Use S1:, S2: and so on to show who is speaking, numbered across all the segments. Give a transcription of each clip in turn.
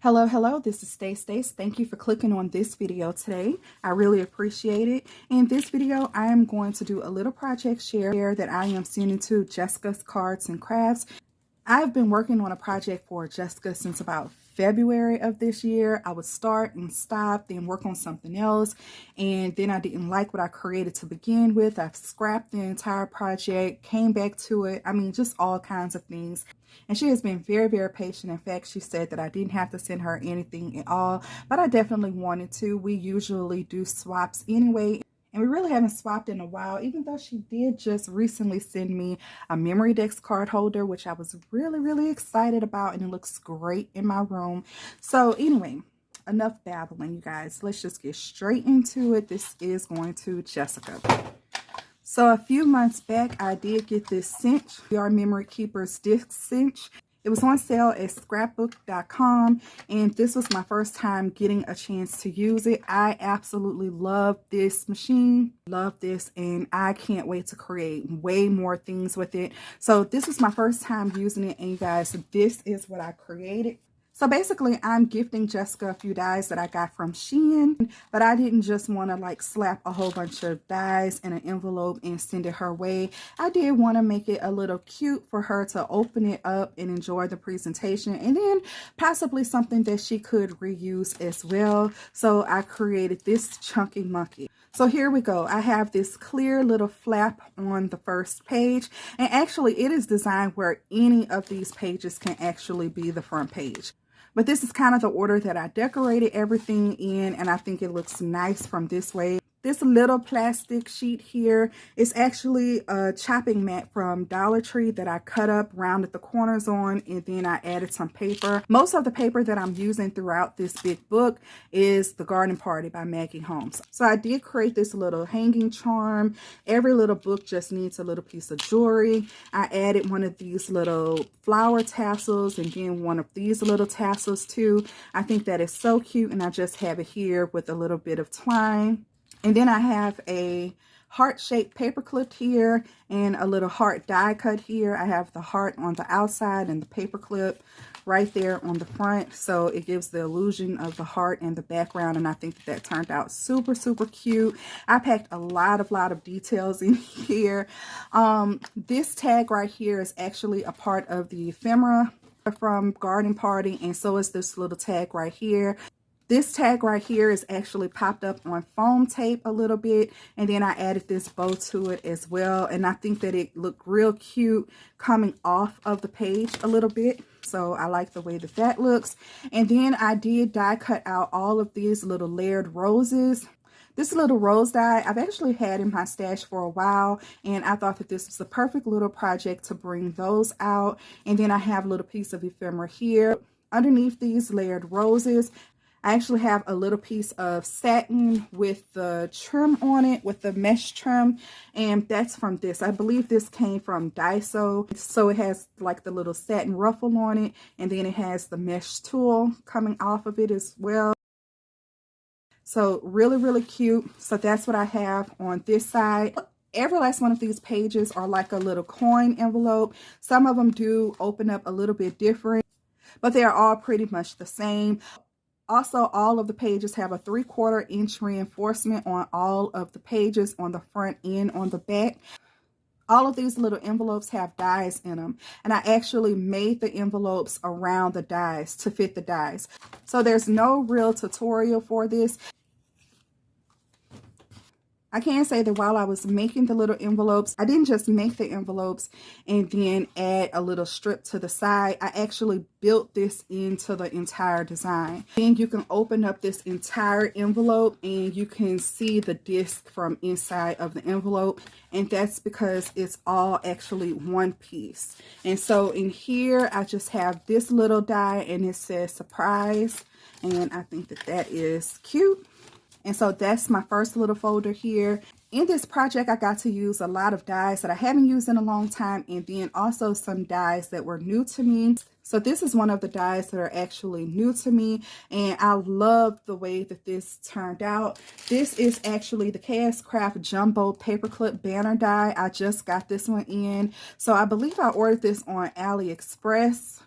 S1: Hello, this is Stace. Thank you for clicking on this video today. I really appreciate it. In this video, I am going to do a little project share that I am sending to Jessica's Cards and Crafts. I've been working on a project for Jessica since about February of this year. I would start and stop, then work on something else, and then I didn't like what I created to begin with. I've scrapped the entire project, came back to it. I mean, just all kinds of things. And she has been very patient. In fact, she said that I didn't have to send her anything at all, but I definitely wanted to. We usually do swaps anyway. And we really haven't swapped in a while, even though she did just recently send me a memory decks card holder, which I was really excited about, and it looks great in my room. So anyway, enough babbling, you guys. Let's just get straight into it. This is going to Jessica. So a few months back, I did get this cinch, our Memory Keepers disc cinch. It was on sale at scrapbook.com, and this was my first time getting a chance to use it. I absolutely love this machine, love this, and I can't wait to create way more things with it. So this was my first time using it, and you guys, this is what I created. So basically, I'm gifting Jessica a few dies that I got from SHEIN, but I didn't just want to like slap a whole bunch of dies in an envelope and send it her way. I did want to make it a little cute for her to open it up and enjoy the presentation, and then possibly something that she could reuse as well. So I created this chunky monkey. So here we go. I have this clear little flap on the first page, and actually it is designed where any of these pages can actually be the front page. But this is kind of the order that I decorated everything in, and I think it looks nice from this way. This little plastic sheet here is actually a chopping mat from Dollar Tree that I cut up, rounded the corners on, and then I added some paper. Most of the paper that I'm using throughout this big book is The Garden Party by Maggie Holmes. So I did create this little hanging charm. Every little book just needs a little piece of jewelry. I added one of these little flower tassels and then one of these little tassels too. I think that is so cute, and I just have it here with a little bit of twine. And then I have a heart-shaped paper clip here and a little heart die cut here. I have the heart on the outside and the paper clip right there on the front. So it gives the illusion of the heart in the background, and I think that turned out super cute. I packed a lot of details in here. This tag right here is actually a part of the ephemera from Garden Party, and so is this little tag right here. This tag right here is actually popped up on foam tape a little bit, and then I added this bow to it as well, and I think that it looked real cute coming off of the page a little bit. So I like the way that that looks. And then I did die cut out all of these little layered roses. This little rose die I've actually had in my stash for a while, and I thought that this was the perfect little project to bring those out. And then I have a little piece of ephemera here. Underneath these layered roses, I actually have a little piece of satin with the trim on it, with the mesh trim, and that's from this. I believe this came from Daiso. So it has like the little satin ruffle on it, and then it has the mesh tool coming off of it as well. So really cute. So that's what I have on this side. Every last one of these pages are like a little coin envelope. Some of them do open up a little bit different, but they are all pretty much the same. Also, all of the pages have a 3/4 inch reinforcement on all of the pages, on the front and on the back. All of these little envelopes have dies in them, and I actually made the envelopes around the dies to fit the dies. So there's no real tutorial for this. I can say that while I was making the little envelopes, I didn't just make the envelopes and then add a little strip to the side. I actually built this into the entire design. Then you can open up this entire envelope and you can see the disc from inside of the envelope. And that's because it's all actually one piece. And so in here, I just have this little die and it says surprise. And I think that that is cute. And so that's my first little folder here. In this project, I got to use a lot of dies that I haven't used in a long time, and then also some dies that were new to me. So this is one of the dies that are actually new to me, and I love the way that this turned out. This is actually the kscraft Jumbo Paperclip Banner die. I just got this one in. So I believe I ordered this on AliExpress.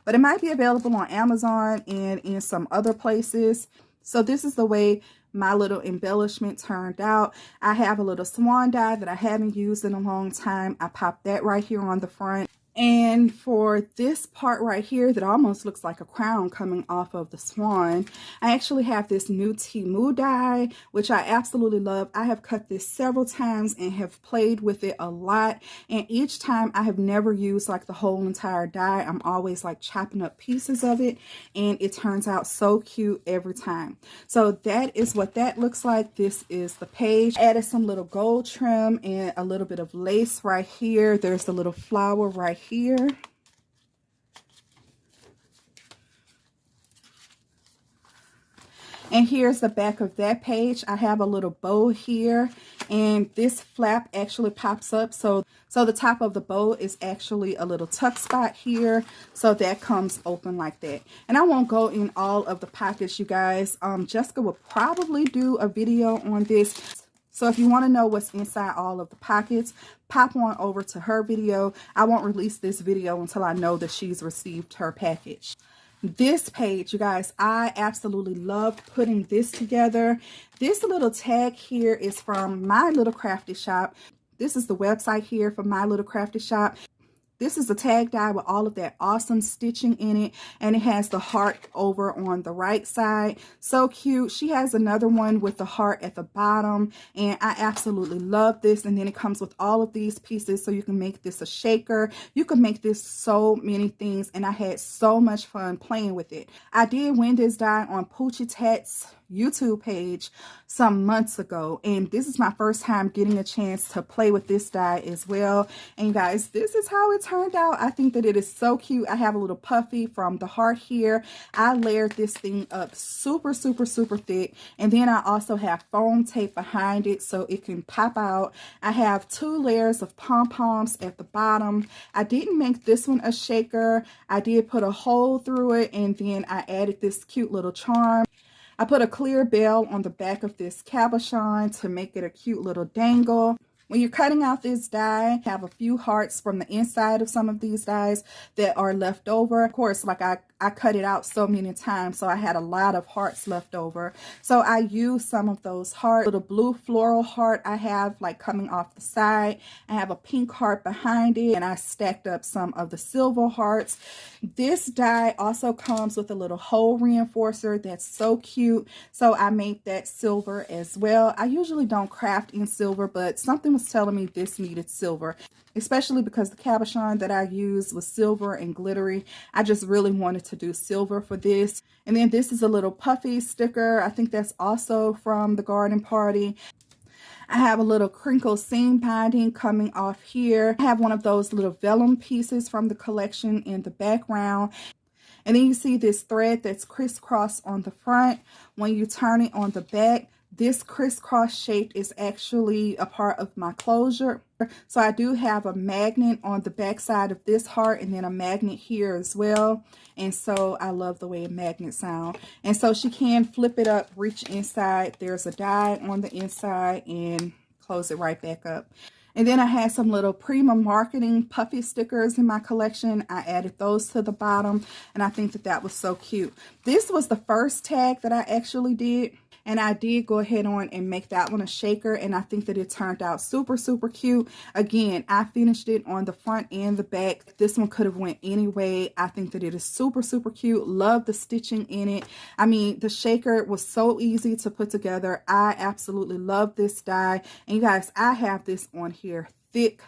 S1: but it might be available on Amazon and in some other places. So this is the way my little embellishment turned out. I have a little swan die that I haven't used in a long time. I popped that right here on the front. And for this part right here that almost looks like a crown coming off of the swan, I actually have this new Temu die, which I absolutely love. I have cut this several times and have played with it a lot. And each time I have never used like the whole entire die. I'm always like chopping up pieces of it, and it turns out so cute every time. So that is what that looks like. This is the page. I added some little gold trim and a little bit of lace right here. There's the little flower right here. And here's the back of that page. I have a little bow here, and this flap actually pops up. So the top of the bow is actually a little tuck spot here. So that comes open like that. And I won't go in all of the pockets, you guys. Jessica will probably do a video on this. So if you want to know what's inside all of the pockets, pop on over to her video. I won't release this video until I know that she's received her package. This page, you guys, I absolutely love putting this together. This little tag here is from My Little Crafty Shop. This is the website here for My Little Crafty Shop. This is a tag die with all of that awesome stitching in it, and it has the heart over on the right side. So cute. She has another one with the heart at the bottom, and I absolutely love this. And then it comes with all of these pieces, so you can make this a shaker. You can make this so many things, and I had so much fun playing with it. I did win this die on Poochie Tat's YouTube page some months ago, and this is my first time getting a chance to play with this die as well. And guys, this is how it turned out. I think that it is so cute. I have a little puffy from the heart here. I layered this thing up super thick, and then I also have foam tape behind it so it can pop out. I have 2 layers of pom-poms at the bottom. I didn't make this one a shaker. I did put a hole through it, and then I added this cute little charm. I put a clear bell on the back of this cabochon to make it a cute little dangle. When you're cutting out this die, have a few hearts from the inside of some of these dies that are left over. Of course, like I cut it out so many times, so I had a lot of hearts left over. So I used some of those hearts. Little blue floral heart I have like coming off the side. I have a pink heart behind it, and I stacked up some of the silver hearts. This die also comes with a little hole reinforcer that's so cute. So I made that silver as well. I usually don't craft in silver, but something was telling me this needed silver, especially because the cabochon that I used was silver and glittery. I just really wanted to do silver for this. And then this is a little puffy sticker. I think that's also from the garden party. I have a little crinkle seam binding coming off here. I have one of those little vellum pieces from the collection in the background. And then you see this thread that's crisscross on the front. When you turn it on the back, this crisscross shape is actually a part of my closure. So I do have a magnet on the back side of this heart, and then a magnet here as well. And so I love the way a magnet sounds. And so she can flip it up, reach inside. There's a die on the inside, and close it right back up. And then I had some little Prima Marketing puffy stickers in my collection. I added those to the bottom, and I think that that was so cute. This was the first tag that I actually did. And I did go ahead on and make that one a shaker, and I think that it turned out super cute. Again, I finished it on the front and the back. This one could have went any way. I think that it is super cute. Love the stitching in it. I mean, the shaker was so easy to put together. I absolutely love this die. And you guys, I have this on here thick.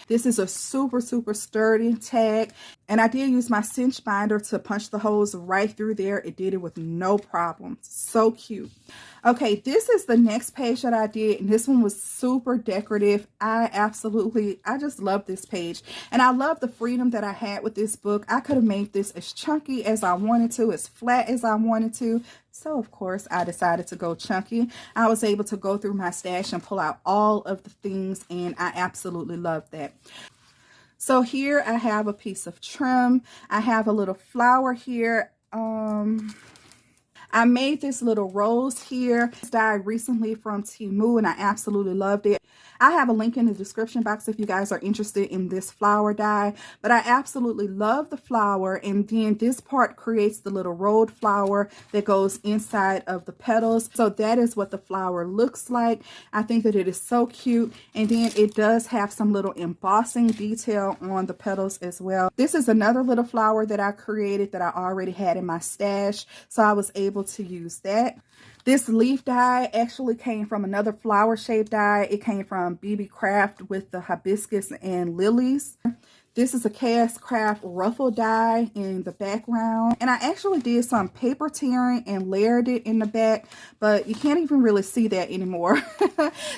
S1: This is a super sturdy tag, and I did use my cinch binder to punch the holes right through there. It did it with no problem. So cute. Okay, this is the next page that I did, and this one was super decorative. I just love this page, and I love the freedom that I had with this book. I could have made this as chunky as I wanted to, as flat as I wanted to. So of course I decided to go chunky. I was able to go through my stash and pull out all of the things, and I absolutely love that. So here I have a piece of trim. I have a little flower here. I made this little rose here. This die recently from Temu and I absolutely loved it. I have a link in the description box if you guys are interested in this flower die, but I absolutely love the flower, and then this part creates the little rolled flower that goes inside of the petals. So that is what the flower looks like. I think that it is so cute, and then it does have some little embossing detail on the petals as well. This is another little flower that I created that I already had in my stash, so I was able to use that. This leaf die actually came from another flower shaped die. It came from Bead Craft with the hibiscus and lilies. This is a kscraft ruffle die in the background. And I actually did some paper tearing and layered it in the back, but you can't even really see that anymore.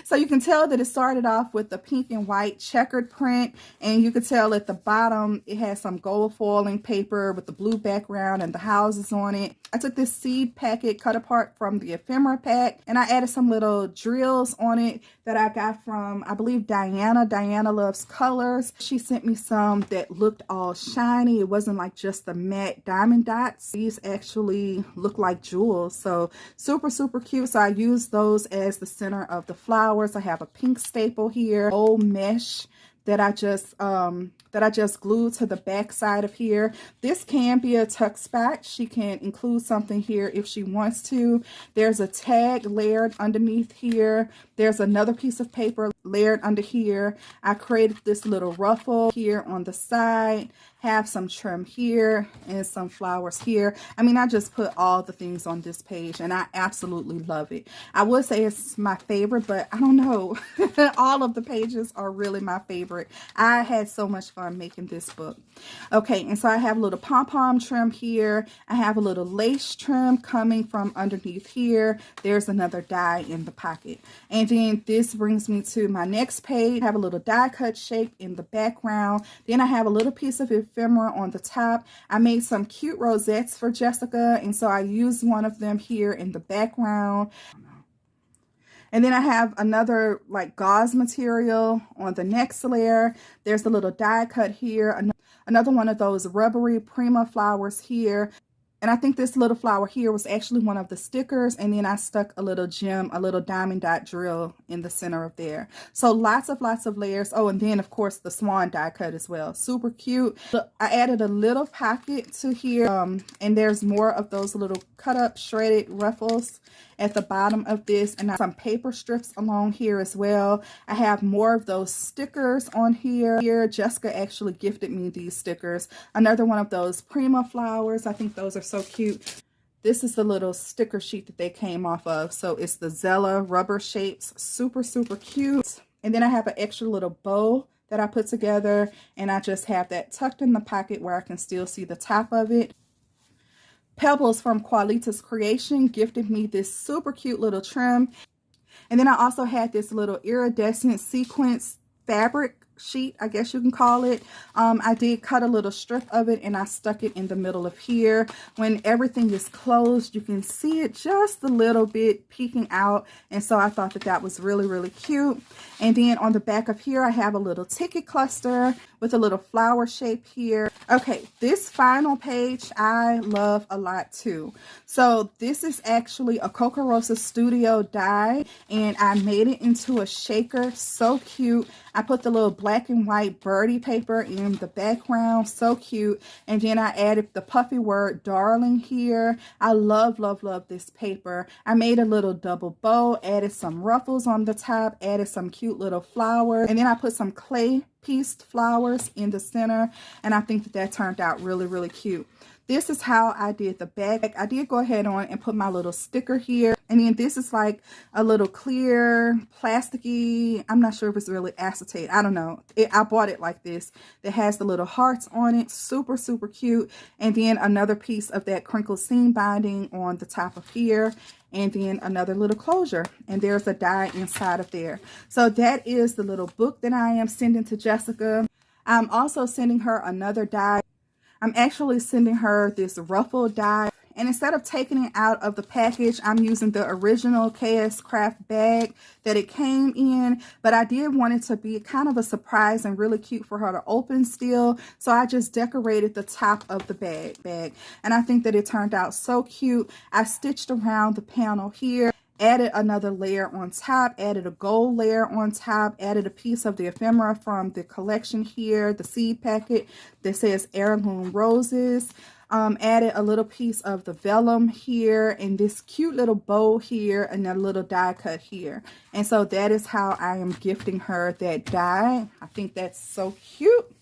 S1: So you can tell that it started off with the pink and white checkered print, and you can tell at the bottom it has some gold foiling paper with the blue background and the houses on it. I took this seed packet cut apart from the ephemera pack, and I added some little drills on it that I got from, I believe, Diana. Diana loves colors. She sent me some that looked all shiny. It wasn't like just the matte diamond dots. These actually look like jewels, so super cute. So I used those as the center of the flowers. I have a pink staple here, old mesh that I just glued to the back side of here. This can be a tuck spot. She can include something here if she wants to. There's a tag layered underneath here. There's another piece of paper layered under here. I created this little ruffle here on the side, have some trim here and some flowers here. I mean, I just put all the things on this page and I absolutely love it. I would say it's my favorite, but I don't know. All of the pages are really my favorite. I had so much fun making this book. Okay, and so I have a little pom-pom trim here. I have a little lace trim coming from underneath here. There's another die in the pocket. And then this brings me to my next page. I have a little die cut shape in the background. Then I have a little piece of ephemera on the top. I made some cute rosettes for Jessica, and so I used one of them here in the background. And then I have another like gauze material on the next layer. There's a little die cut here. Another one of those rubbery Prima flowers here. And I think this little flower here was actually one of the stickers. And then I stuck a little gem, a little diamond dot drill in the center of there. So lots of layers. Oh, and then of course the swan die cut as well. Super cute. So I added a little pocket to here. And there's more of those little cut up shredded ruffles at the bottom of this, and some paper strips along here as well. I have more of those stickers on here. Jessica actually gifted me these stickers. Another one of those Prima flowers. I think those are so cute. This is the little sticker sheet that they came off of. So it's the Zella rubber shapes. Super cute. And then I have an extra little bow that I put together, and I just have that tucked in the pocket where I can still see the top of it. Pebbles from Qualita's Creation gifted me this super cute little trim. And then I also had this little iridescent sequence fabric sheet, I guess you can call it. I did cut a little strip of it and I stuck it in the middle of here. When everything is closed, you can see it just a little bit peeking out, and so I thought that that was really cute. And then on the back of here I have a little ticket cluster with a little flower shape here. Okay, this final page I love a lot too. So this is actually a Coco Rosa Studio die, and I made it into a shaker. So cute. I put the little black and white birdie paper in the background. So cute. And then I added the puffy word darling here. I love this paper. I made a little double bow, added some ruffles on the top, added some cute little flowers, and then I put some clay pieced flowers in the center, and I think that that turned out really cute. This is how I did the back. I did go ahead on and put my little sticker here. And then this is like a little clear, plasticky, I'm not sure if it's really acetate. I don't know. I bought it like this. That has the little hearts on it. Super cute. And then another piece of that crinkled seam binding on the top of here. And then another little closure. And there's a die inside of there. So that is the little book that I am sending to Jessica. I'm also sending her another die. I'm actually sending her this ruffle die, And instead of taking it out of the package, I'm using the original kscraft bag that it came in. But I did want it to be kind of a surprise and really cute for her to open still. So I just decorated the top of the bag. And I think that it turned out so cute. I stitched around the panel here, added another layer on top, added a gold layer on top, added a piece of the ephemera from the collection here, the seed packet that says heirloom roses, added a little piece of the vellum here, and this cute little bow here, and a little die cut here. And so that is how I am gifting her that die. I think that's so cute.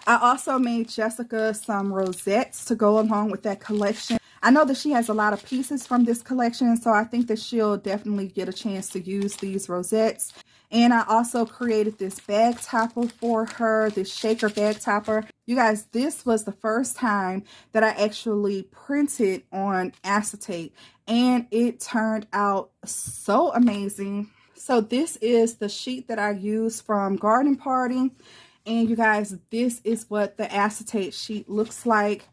S1: I also made Jessica some rosettes to go along with that collection. I know that she has a lot of pieces from this collection, so I think that she'll definitely get a chance to use these rosettes. And I also created this bag topper for her, this shaker bag topper. You guys, this was the first time that I actually printed on acetate, and it turned out so amazing. So this is the sheet that I used from Garden Party. And you guys, this is what the acetate sheet looks like.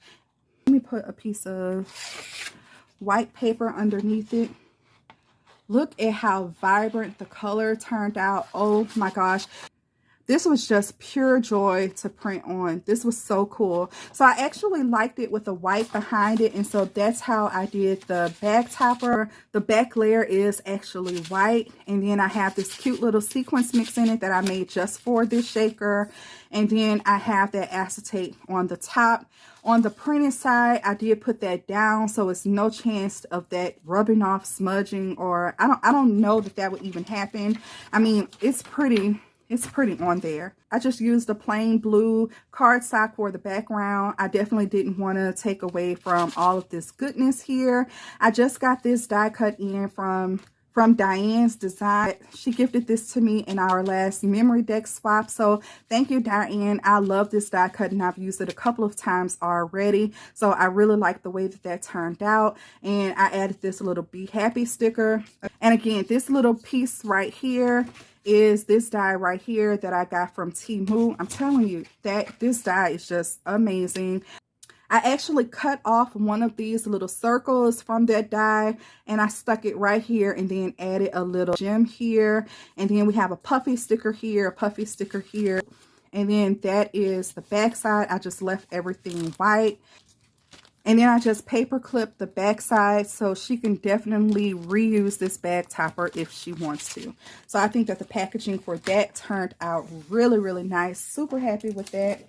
S1: Let me put a piece of white paper underneath it. Look at how vibrant the color turned out. Oh my gosh. This was just pure joy to print on. This was so cool. So I actually liked it with the white behind it. And so that's how I did the bag topper. The back layer is actually white. And then I have this cute little sequence mix in it that I made just for this shaker. And then I have that acetate on the top. On the printed side, I did put that down, so it's no chance of that rubbing off, smudging, or I don't know that that would even happen. I mean, it's pretty on there. I just used a plain blue cardstock for the background. I definitely didn't want to take away from all of this goodness here. I just got this die cut in from Diane's design. She gifted this to me in our last memory deck swap. So thank you, Diane. I love this die cut and I've used it a couple of times already. So I really like the way that that turned out. And I added this little Be Happy sticker. And again, this little piece right here is this die right here that I got from Temu. I'm telling you that this die is just amazing. I actually cut off one of these little circles from that die and I stuck it right here and then added a little gem here. And then we have a puffy sticker here, a puffy sticker here. And then that is the back side. I just left everything white. And then I just paper clipped the back side so she can definitely reuse this bag topper if she wants to. So I think that the packaging for that turned out really, really nice. Super happy with that.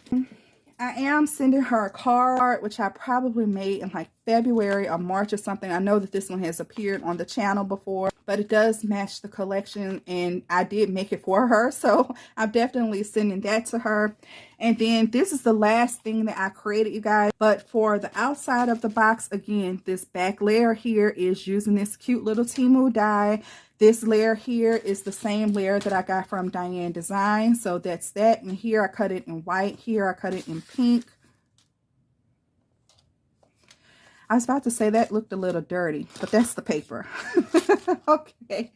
S1: I am sending her a card, which I probably made in like February or March or something. I know that this one has appeared on the channel before, but it does match the collection and I did make it for her. So I'm definitely sending that to her. And then this is the last thing that I created, you guys. But for the outside of the box, again, this back layer here is using this cute little Temu die. This layer here is the same layer that I got from Diane Design. So that's that. And here I cut it in white. Here I cut it in pink. I was about to say that looked a little dirty, but that's the paper. Okay.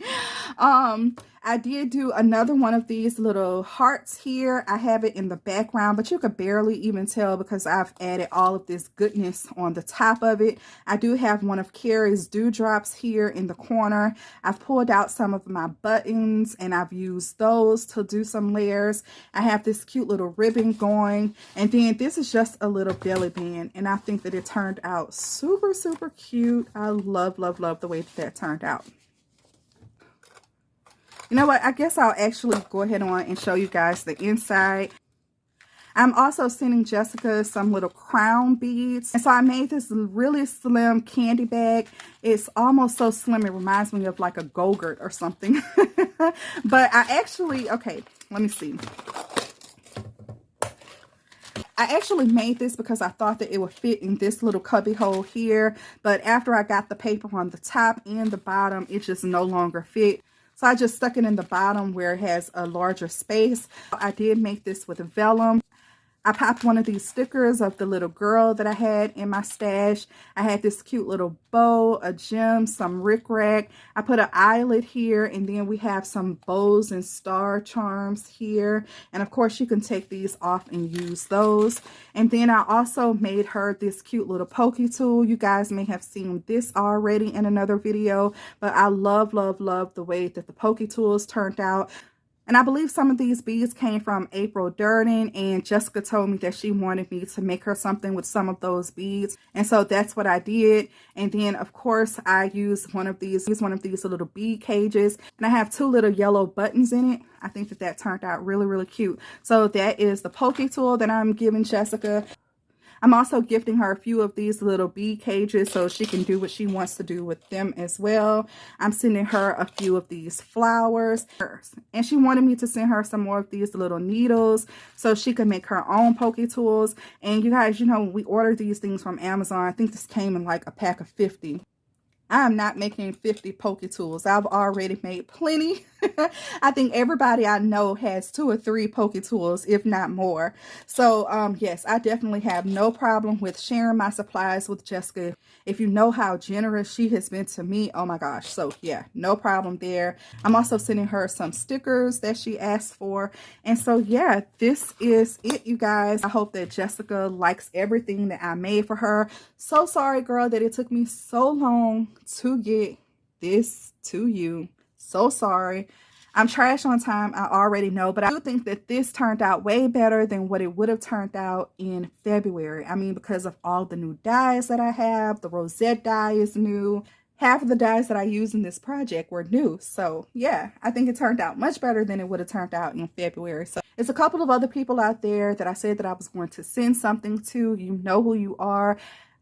S1: I did do another one of these little hearts here. I have it in the background, but you could barely even tell because I've added all of this goodness on the top of it. I do have one of Carrie's dewdrops here in the corner. I've pulled out some of my buttons and I've used those to do some layers. I have this cute little ribbon going, and then this is just a little belly band, and I think that it turned out super, super cute. I love, love, love the way that turned out. You know what? I guess I'll actually go ahead on and show you guys the inside. I'm also sending Jessica some little crown beads. And so I made this really slim candy bag. It's almost so slim, it reminds me of like a Go-Gurt or something. But I actually, okay, let me see. I actually made this because I thought that it would fit in this little cubby hole here. But after I got the paper on the top and the bottom, it just no longer fit. So I just stuck it in the bottom where it has a larger space. I did make this with vellum. I popped one of these stickers of the little girl that I had in my stash. I had this cute little bow, a gem, some rickrack. I put an eyelet here, and then we have some bows and star charms here. And of course, you can take these off and use those. And then I also made her this cute little pokey tool. You guys may have seen this already in another video, but I love, love, love the way that the pokey tools turned out. And I believe some of these beads came from April Durden, and Jessica told me that she wanted me to make her something with some of those beads. And so that's what I did. And then of course I used one of these little bead cages, and I have 2 little yellow buttons in it. I think that turned out really, really cute. So that is the pokey tool that I'm giving Jessica. I'm also gifting her a few of these little bead cages so she can do what she wants to do with them as well. I'm sending her a few of these flowers. And she wanted me to send her some more of these little needles so she can make her own pokey tools. And you guys, you know, we ordered these things from Amazon. I think this came in like a pack of 50. I'm not making 50 pokey tools. I've already made plenty. I think everybody I know has 2 or 3 pokey tools, if not more. So, yes, I definitely have no problem with sharing my supplies with Jessica. If you know how generous she has been to me, oh my gosh. So, yeah, no problem there. I'm also sending her some stickers that she asked for. And so, yeah, this is it, you guys. I hope that Jessica likes everything that I made for her. So sorry, girl, that it took me so long to get this to you. So sorry. I'm trash on time, I already know, but I do think that this turned out way better than what it would have turned out in February. I mean, because of all the new dyes that I have, the rosette dye is new. Half of the dyes that I use in this project were new. So yeah, I think it turned out much better than it would have turned out in February. So there's a couple of other people out there that I said that I was going to send something to. You know who you are.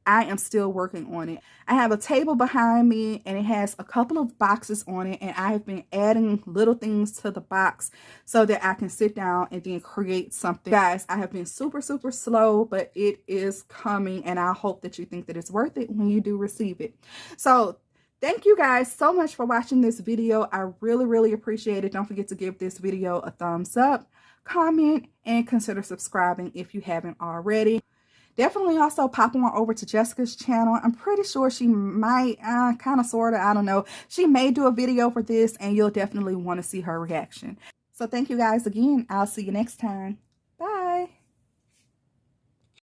S1: I am still working on it. I have a table behind me, and it has a couple of boxes on it, and I have been adding little things to the box so that I can sit down and then create something. Guys, I have been super, super slow, but it is coming, and I hope that you think that it's worth it when you do receive it. So thank you guys so much for watching this video. I really, really appreciate it. Don't forget to give this video a thumbs up, comment, and consider subscribing if you haven't already. Definitely also pop on over to Jessica's channel. I'm pretty sure she might, kind of, sort of, I don't know. She may do a video for this, and you'll definitely want to see her reaction. So thank you guys again. I'll see you next time.